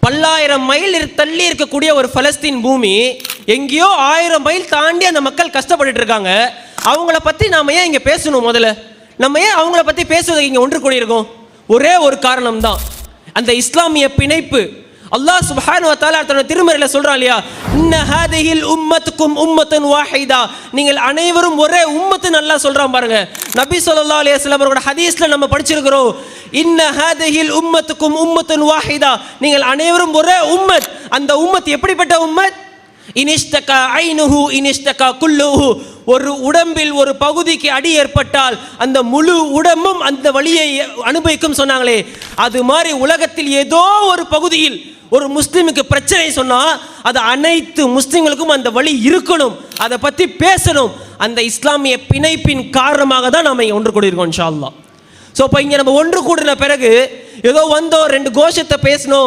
பல்லாயிரம் மைல் தள்ளி இருக்கக்கூடிய ஒரு பலஸ்தீன் பூமி, எங்கேயோ 1000 மைல் தாண்டி அந்த மக்கள் கஷ்டப்பட்டு இருக்காங்க. அவங்கள பற்றி நாம ஏன் இங்கே பேசணும்? முதல்ல நம்ம ஏன் அவங்கள பற்றி பேசுவதற்கு இங்கே ஒன்று கூடியிருக்கோம்? ஒரே ஒரு காரணம் தான், அந்த இஸ்லாமிய பிணைப்பு. அல்லாஹ் சுப்ஹானஹு வ தஆலா தன்னுடைய திருமறையில சொல்றான் இல்லையா, இன்ன ஹாதிஹில் உம்மத்துக்கும் உம்மத்துன் வாஹிதா, நீங்கள் அனைவரும் ஒரே உம்மத்துன்னு அல்லாஹ் சொல்றான் பாருங்க. நபி ஸல்லல்லாஹு அலைஹி வஸல்லம் அவரோட ஹதீஸ்ல நம்ம படிச்சிருக்கிறோம், இன்ன ஹாதிஹில் உம்மத்துக்கும் உம்மத்துன் வாஹிதா, நீங்கள் அனைவரும் ஒரே உம்மத். அந்த உம்மத் எப்படிப்பட்ட உம்மத்? இனிஷ்தகா ஐனுஹு இனிஷ்தகா குல்லுஹு, ஒரு உடம்பில் ஒரு பகுதிக்கு அடி ஏற்பட்டால் அந்த முழு உடம்பும் அந்த வலியை அனுபவிக்கும் சொன்னாங்களே, அது மாதிரி உலகத்தில் ஏதோ ஒரு பகுதியில் ஒரு முஸ்லிமுக்கு பிரச்சனை சொன்னா அது அனைத்து முஸ்லிம்களுக்கும் அந்த வலி இருக்கணும், அதை பத்தி பேசணும். அந்த இஸ்லாமிய பிணைப்பின் காரணமாக தான் நாம ஒன்று கூடியிருக்கோம் இன்ஷா அல்லாஹ். ஸோ இப்போ இங்கே நம்ம ஒன்று கூடின பிறகு ஏதோ வந்தோம் 2 கோஷத்தை பேசணும்.